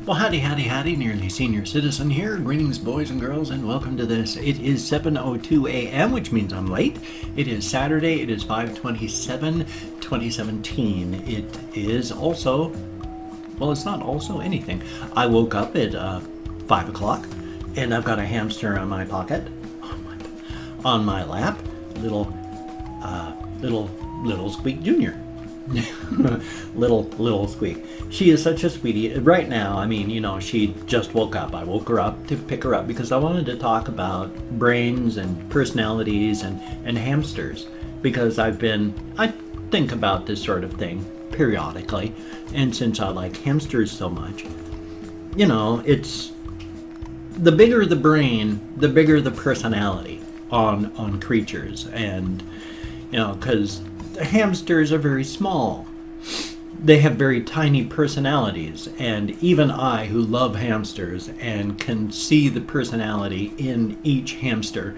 Well, howdy, nearly senior citizen here. Greetings, boys and girls, and welcome to this. It is 7:02 a.m., which means I'm late. It is Saturday. It is 5/27/2017. It is also, well, it's not also anything. I woke up at 5 o'clock, and I've got a hamster on my pocket, on my lap, little Squeak Jr. little Squeak. She is such a sweetie. Right now, I mean, you know, she just woke up. I woke her up to pick her up because I wanted to talk about brains and personalities and hamsters, because I think about this sort of thing periodically, and since I like hamsters so much, you know, it's the bigger the brain, the bigger the personality on creatures. And you know, because hamsters are very small. They have very tiny personalities, and even I, who love hamsters and can see the personality in each hamster,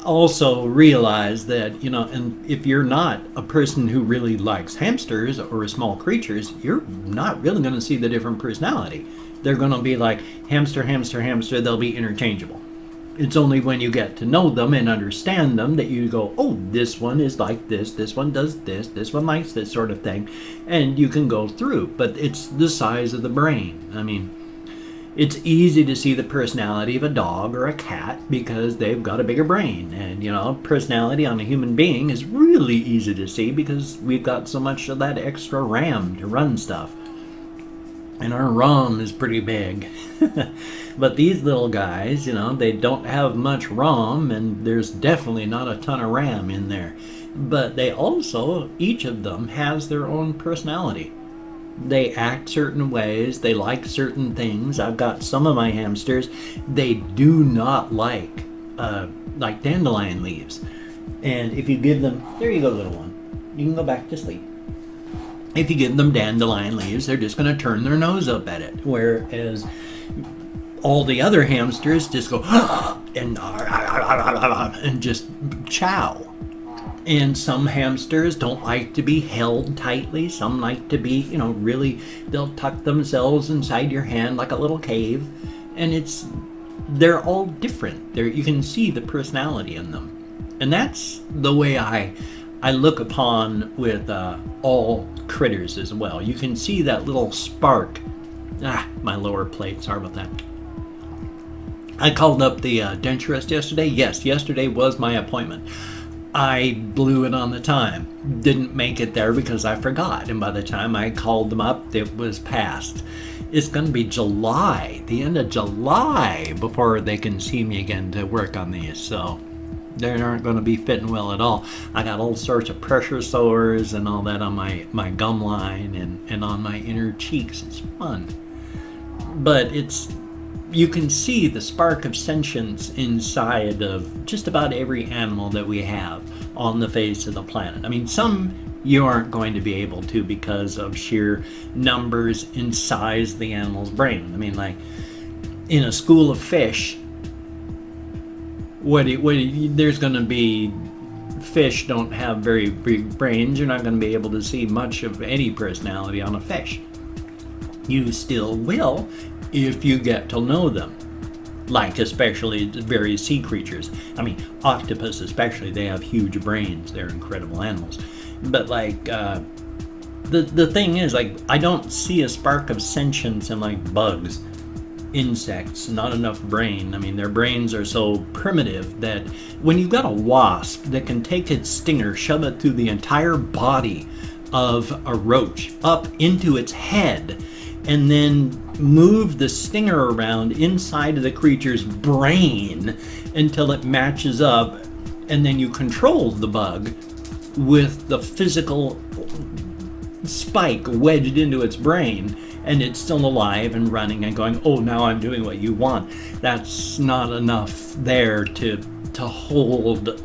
also realize that, you know, and if you're not a person who really likes hamsters or small creatures, you're not really going to see the different personality. They're going to be like hamster, hamster, hamster. They'll be interchangeable. It's only when you get to know them and understand them that you go, oh, this one is like this one does this one likes this sort of thing, and you can go through. But it's the size of the brain. I mean, it's easy to see the personality of a dog or a cat because they've got a bigger brain. And, you know, personality on a human being is really easy to see because we've got so much of that extra RAM to run stuff. And our ROM is pretty big. But these little guys, you know, they don't have much ROM, and there's definitely not a ton of RAM in there. But they also, each of them has their own personality. They act certain ways, they like certain things. I've got some of my hamsters, they do not like dandelion leaves. And if you give them, there you go, little one, you can go back to sleep. If you give them dandelion leaves, they're just going to turn their nose up at it. Whereas all the other hamsters just go and just chow. And some hamsters don't like to be held tightly. Some like to be, you know, really, they'll tuck themselves inside your hand like a little cave. And they're all different. You can see the personality in them. And that's the way I look upon with all critters as well. You can see that little spark. My lower plate, sorry about that. I called up the denturist yesterday. Yes, yesterday was my appointment. I blew it on the time. Didn't make it there because I forgot. And by the time I called them up, it was past. It's going to be July, the end of July, before they can see me again to work on these. So they aren't going to be fitting well at all. I got all sorts of pressure sores and all that on my gum line and on my inner cheeks. It's fun. But you can see the spark of sentience inside of just about every animal that we have on the face of the planet. I mean, some you aren't going to be able to because of sheer numbers and size of the animal's brain. I mean, like in a school of fish, there's going to be, fish don't have very big brains. You're not going to be able to see much of any personality on a fish. You still will if you get to know them. Like especially various sea creatures. I mean, octopus especially, they have huge brains. They're incredible animals. But like, the thing is, like, I don't see a spark of sentience in like bugs. Insects, not enough brain. I mean, their brains are so primitive that when you've got a wasp that can take its stinger, shove it through the entire body of a roach up into its head, and then move the stinger around inside of the creature's brain until it matches up, and then you control the bug with the physical spike wedged into its brain, and it's still alive and running and going, oh, now I'm doing what you want. That's not enough there to hold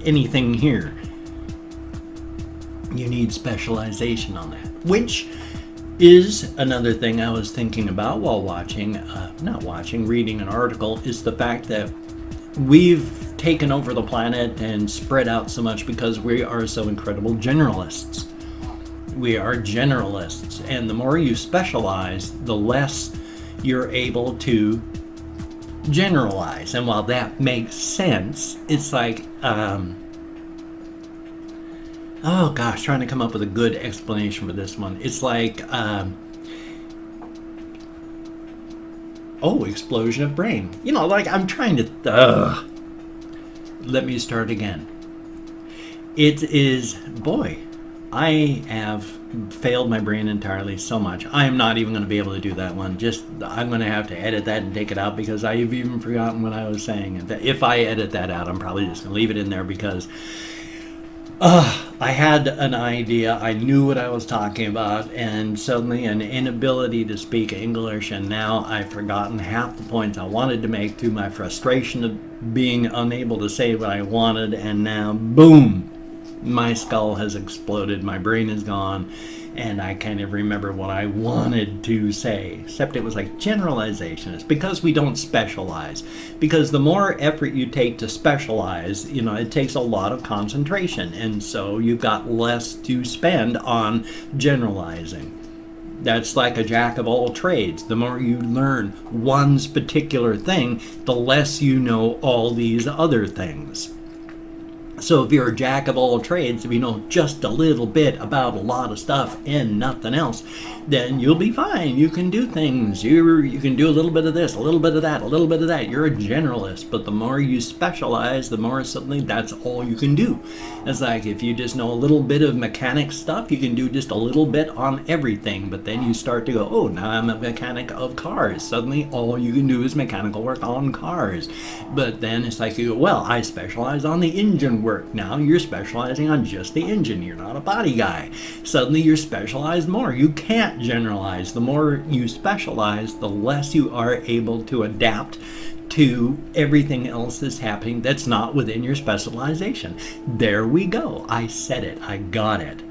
anything here. You need specialization on that, which is another thing I was thinking about while reading an article, is the fact that we've taken over the planet and spread out so much because we are so incredible generalists. We are generalists, and the more you specialize, the less you're able to generalize. And while that makes sense, it's like, oh gosh, trying to come up with a good explanation for this one. It's like, oh, explosion of brain. You know, like I'm trying to, let me start again. It is, boy, I have failed my brain entirely so much. I am not even going to be able to do that one. Just, I'm going to have to edit that and take it out because I've even forgotten what I was saying. If I edit that out, I'm probably just going to leave it in there because I had an idea. I knew what I was talking about, and suddenly an inability to speak English, and now I've forgotten half the points I wanted to make through my frustration of being unable to say what I wanted, and now, boom! My skull has exploded, my brain is gone, and I kind of remember what I wanted to say, except it was like generalization. It's because we don't specialize. Because the more effort you take to specialize, you know, it takes a lot of concentration, and so you've got less to spend on generalizing. That's like a jack of all trades. The more you learn one's particular thing, the less you know all these other things. So if you're a jack of all trades, if you know just a little bit about a lot of stuff and nothing else, then you'll be fine. You can do things. You can do a little bit of this, a little bit of that, a little bit of that. You're a generalist. But the more you specialize, the more suddenly that's all you can do. It's like if you just know a little bit of mechanic stuff, you can do just a little bit on everything. But then you start to go, oh, now I'm a mechanic of cars. Suddenly all you can do is mechanical work on cars. But then it's like you go, well, I specialize on the engine work. Now you're specializing on just the engine. You're not a body guy. Suddenly you're specialized more. You can't generalize. The more you specialize, the less you are able to adapt to everything else that's happening that's not within your specialization. There we go. I said it. I got it.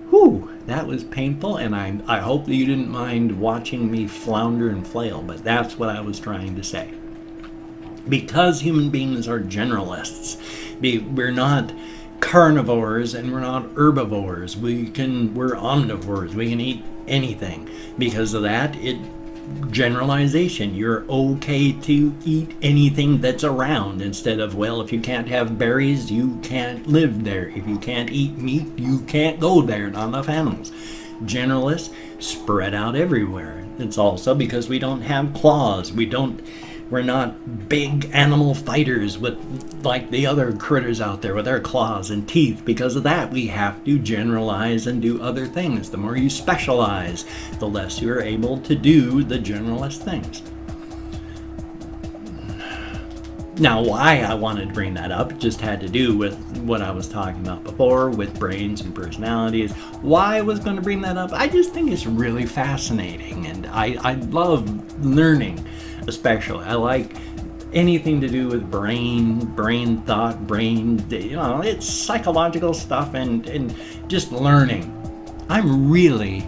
Whew, that was painful, and I hope that you didn't mind watching me flounder and flail, but that's what I was trying to say. Because human beings are generalists. We're not carnivores and we're not herbivores. We're omnivores. We can eat anything. Because of that, generalization. You're okay to eat anything that's around instead of, well, if you can't have berries, you can't live there. If you can't eat meat, you can't go there. Not enough animals. Generalists spread out everywhere. It's also because we don't have claws. We're not big animal fighters with like the other critters out there with their claws and teeth. Because of that, we have to generalize and do other things. The more you specialize, the less you're able to do the generalist things. Now, why I wanted to bring that up just had to do with what I was talking about before with brains and personalities. Why I was going to bring that up, I just think it's really fascinating, and I love learning. Especially, I like anything to do with brain thought, you know, it's psychological stuff and just learning. I'm really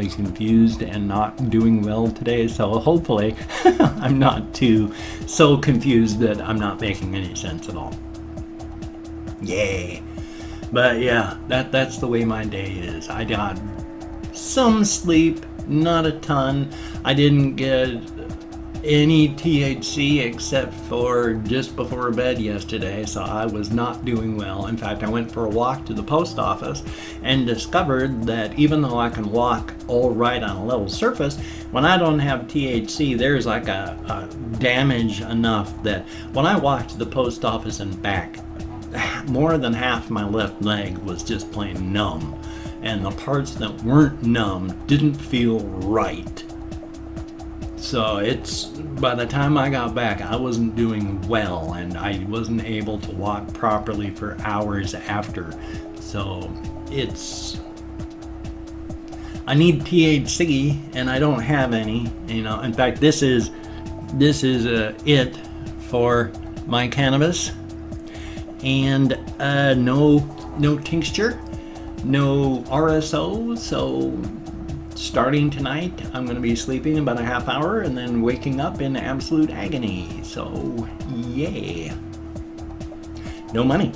confused and not doing well today, so hopefully I'm not so confused that I'm not making any sense at all. Yay. But yeah, that's the way my day is. I got some sleep, not a ton. I didn't get any THC except for just before bed yesterday, so I was not doing well. In fact, I went for a walk to the post office and discovered that even though I can walk all right on a level surface, when I don't have THC, there's like a damage enough that when I walked to the post office and back, more than half my left leg was just plain numb, and the parts that weren't numb didn't feel right. So by the time I got back, I wasn't doing well, and I wasn't able to walk properly for hours after. So I need THC, and I don't have any. You know, in fact, this is it for my cannabis, and no tincture, no RSO. So starting tonight, I'm going to be sleeping about a half hour and then waking up in absolute agony. So, yay. No money.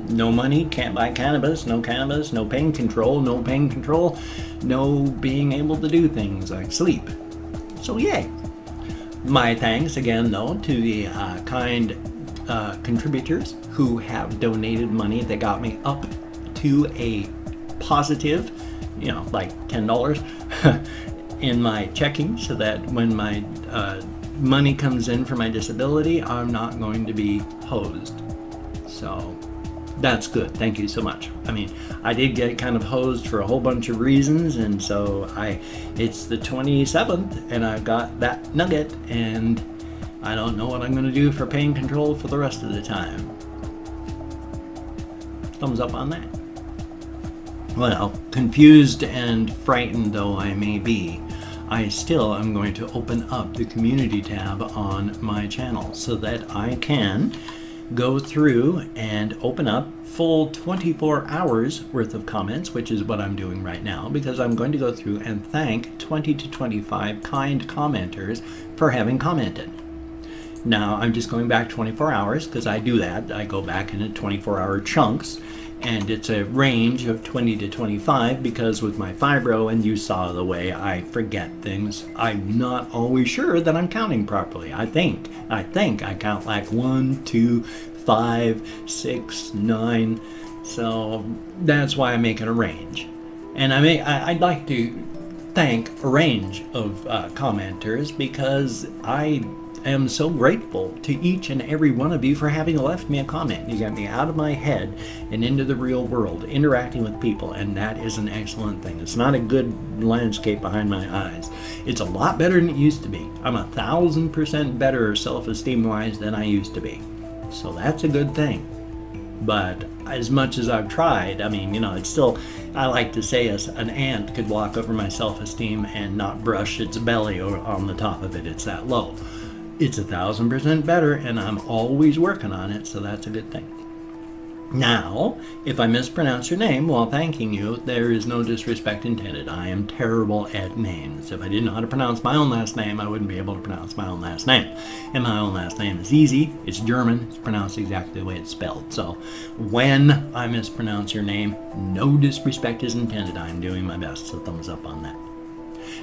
no money, can't buy cannabis, no pain control, no pain control, no being able to do things like sleep. So yay. My thanks again though to the kind contributors who have donated money that got me up to a positive, you know, like $10 in my checking, so that when my money comes in for my disability, I'm not going to be hosed. So that's good. Thank you so much. I mean, I did get kind of hosed for a whole bunch of reasons, and so it's the 27th and I've got that nugget, and I don't know what I'm going to do for pain control for the rest of the time. Thumbs up on that. Well, confused and frightened though I may be, I still am going to open up the community tab on my channel so that I can go through and open up full 24 hours worth of comments, which is what I'm doing right now, because I'm going to go through and thank 20 to 25 kind commenters for having commented. Now I'm just going back 24 hours because I do that. I go back in 24-hour chunks, and it's a range of 20 to 25 because with my fibro, and you saw the way I forget things, I'm not always sure that I'm counting properly. I think I count like 1, 2, 5, 6, 9. So that's why I make it a range. And I'd like to thank a range of commenters, because I am so grateful to each and every one of you for having left me a comment. You got me out of my head and into the real world, interacting with people, and that is an excellent thing. It's not a good landscape behind my eyes. It's a lot better than it used to be. I'm 1,000% better self-esteem wise than I used to be. So that's a good thing. But as much as I've tried, I mean, you know, it's still, I like to say an ant could walk over my self-esteem and not brush its belly or on the top of it. It's that low. It's 1,000% better, and I'm always working on it, so that's a good thing. Now, if I mispronounce your name while thanking you, there is no disrespect intended. I am terrible at names. If I didn't know how to pronounce my own last name, I wouldn't be able to pronounce my own last name. And my own last name is easy. It's German. It's pronounced exactly the way it's spelled. So when I mispronounce your name, no disrespect is intended. I'm doing my best, so thumbs up on that.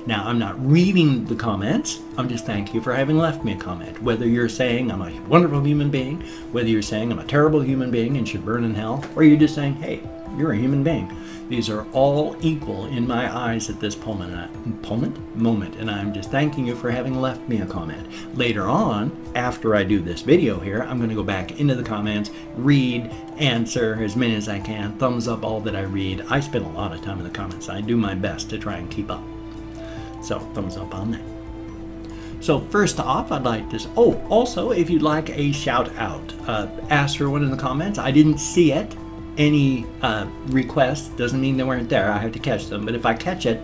Now, I'm not reading the comments. I'm just thanking you for having left me a comment. Whether you're saying I'm a wonderful human being, whether you're saying I'm a terrible human being and should burn in hell, or you're just saying, hey, you're a human being. These are all equal in my eyes at this moment, and I'm just thanking you for having left me a comment. Later on, after I do this video here, I'm going to go back into the comments, read, answer as many as I can, thumbs up all that I read. I spend a lot of time in the comments. I do my best to try and keep up. So thumbs up on that. So first off, I'd like to, also if you'd like a shout out, ask for one in the comments. I didn't see it. Any requests doesn't mean they weren't there. I have to catch them, but if I catch it,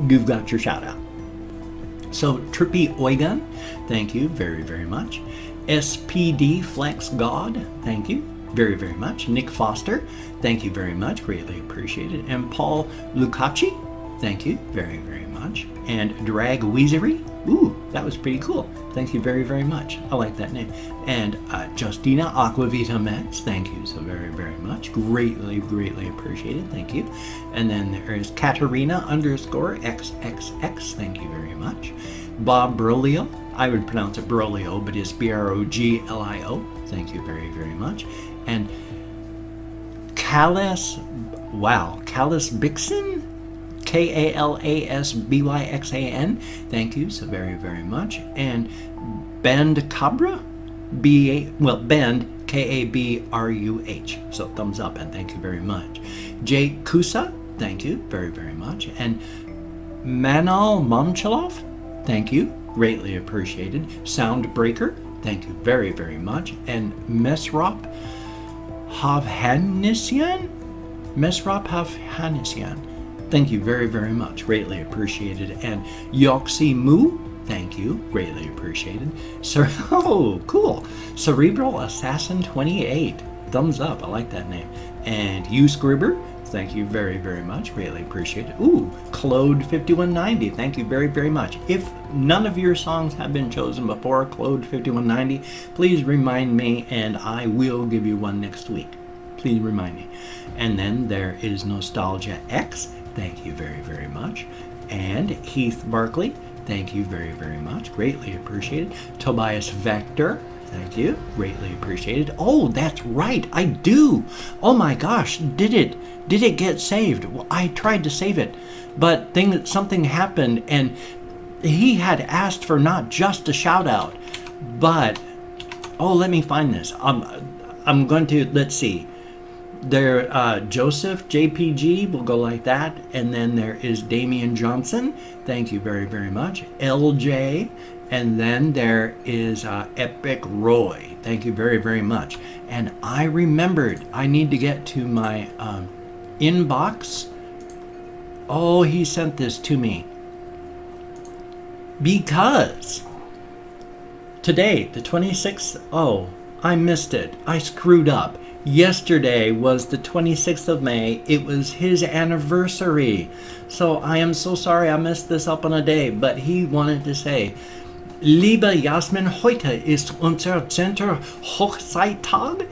you've got your shout out. So Trippy Oigan, thank you very, very much. SPD Flex God, thank you very, very much. Nick Foster, thank you very much, greatly appreciated. And Paul Lucaci, thank you very, very much. And Drag Weezery, ooh, that was pretty cool. Thank you very, very much. I like that name. And Justina Aquavita Mets, thank you so very, very much. Greatly, greatly appreciated. Thank you. And then there is Katerina _XXX, thank you very much. Bob Brolio, I would pronounce it Brolio, but it's BROGLIO. Thank you very, very much. And Callis Bixon, KALASBYXAN, thank you so very, very much. And Bend Cabra, Bend KABRUH, so thumbs up and thank you very much. Jay Kusa, thank you very, very much. And Manal Momchalov, thank you, greatly appreciated. Soundbreaker, thank you very, very much. And Mesrop Havhanisian, thank you very, very much. Greatly appreciated. And Yoxi Moo, thank you. Greatly appreciated. Oh, cool. Cerebral Assassin 28. Thumbs up. I like that name. And you Scribber, thank you very, very much. Greatly appreciated. Ooh, Claude 5190. Thank you very, very much. If none of your songs have been chosen before, Claude 5190, please remind me and I will give you one next week. Please remind me. And then there is Nostalgia X. Thank you very, very much. And Heath Barkley. Thank you very, very much. Greatly appreciated. Tobias Vector. Thank you. Greatly appreciated. Oh, that's right. I do. Oh my gosh. Did it get saved? Well, I tried to save it, but something happened, and he had asked for not just a shout out, but oh, let me find this. I'm going to, let's see. There, Joseph JPG will go like that, and then there is Damian Johnson. Thank you very, very much. LJ, and then there is Epic Roy. Thank you very, very much. And I remembered I need to get to my inbox. Oh, he sent this to me because today, the 26th. Oh, I missed it. I screwed up. Yesterday was the 26th of May. It was his anniversary. So I am so sorry I messed this up on a day, but he wanted to say, Liebe Jasmin, heute ist unser 10. Hochzeittag,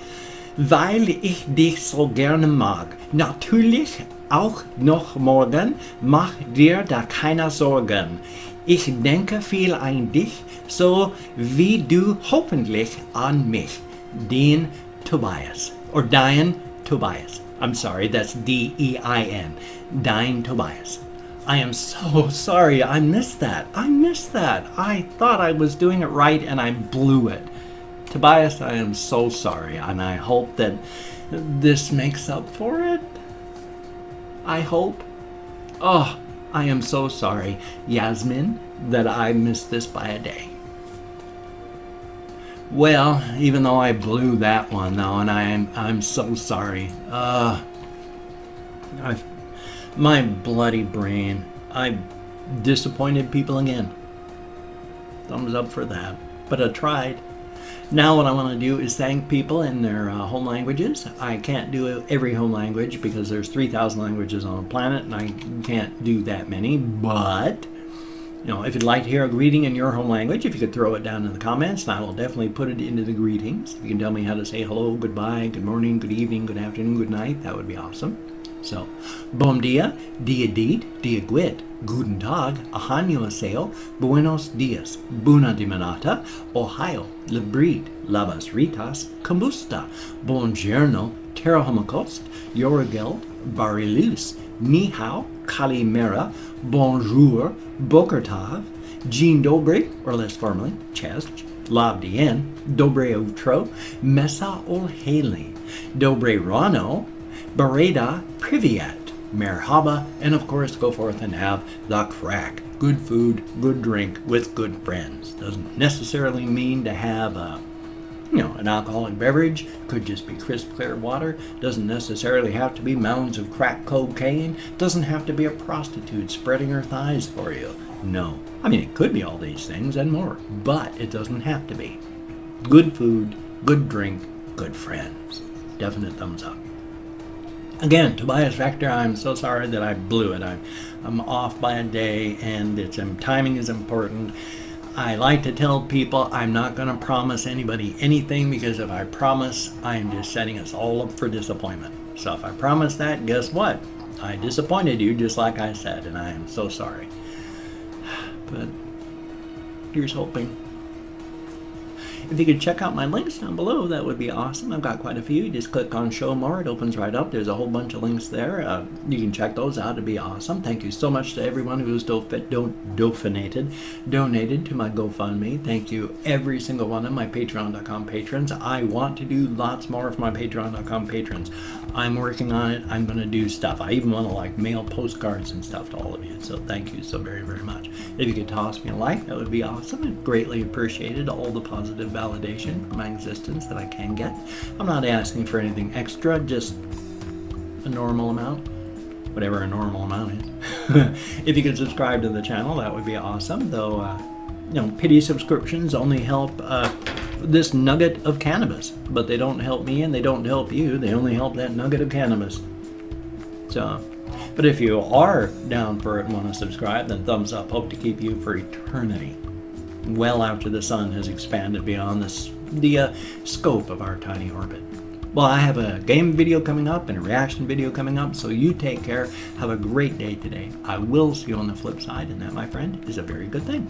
weil ich dich so gerne mag. Natürlich auch noch morgen, mach dir da keine Sorgen. Ich denke viel an dich, so wie du hoffentlich an mich. Dean Tobias. Or Diane Tobias. I'm sorry, that's D-E-I-N. Diane Tobias. I am so sorry. I missed that. I thought I was doing it right and I blew it. Tobias, I am so sorry, and I hope that this makes up for it. I hope. Oh, I am so sorry, Yasmin, that I missed this by a day. Well, even though I blew that one though, and I'm so sorry. My bloody brain. I disappointed people again. Thumbs up for that. But I tried. Now what I want to do is thank people in their home languages. I can't do every home language because there's 3,000 languages on the planet, and I can't do that many, but you know, if you'd like to hear a greeting in your home language, if you could throw it down in the comments, and I will definitely put it into the greetings. If you can tell me how to say hello, goodbye, good morning, good evening, good afternoon, good night, that would be awesome. So, bom dia, dia dit, dia gwit, guten tag, annyeonghaseyo, buenos dias, buna dimanata, ohio, labrit, labas ritas, kombusta, buongiorno, terrahomakost, yorgel, barilus, ni hao, kalimera, bonjour, boker tov, dzień dobry, or less formally, cześć, labdien, dobre utro, mesa ol heli, dobre rano, bereda privyat, merhaba, and of course go forth and have the crack. Good food, good drink with good friends. Doesn't necessarily mean to have an alcoholic beverage. Could just be crisp, clear water. Doesn't necessarily have to be mounds of crack cocaine. Doesn't have to be a prostitute spreading her thighs for you. No. I mean, it could be all these things and more, but it doesn't have to be. Good food, good drink, good friends. Definite thumbs up. Again, Tobias Vector, I'm so sorry that I blew it. I'm off by a day, and timing is important. I like to tell people I'm not going to promise anybody anything, because if I promise, I'm just setting us all up for disappointment. So if I promise that, guess what? I disappointed you just like I said, and I am so sorry. But here's hoping. If you could check out my links down below, that would be awesome. I've got quite a few. You just click on show more. It opens right up. There's a whole bunch of links there. You can check those out. It'd be awesome. Thank you so much to everyone who's donated to my GoFundMe. Thank you, every single one of my Patreon.com patrons. I want to do lots more for my Patreon.com patrons. I'm working on it. I'm going to do stuff. I even want to mail postcards and stuff to all of you. So thank you so very, very much. If you could toss me a like, that would be awesome. I'd greatly appreciated all the positive validation for my existence that I can get. I'm not asking for anything extra, just a normal amount, whatever a normal amount is. If you could subscribe to the channel, that would be awesome. Though, pity subscriptions only help this nugget of cannabis, but they don't help me and they don't help you. They only help that nugget of cannabis. So, but if you are down for it and want to subscribe, then thumbs up. Hope to keep you for eternity, well after the sun has expanded beyond the scope of our tiny orbit. Well, I have a game video coming up and a reaction video coming up, so you take care. Have a great day today. I will see you on the flip side, and that, my friend, is a very good thing.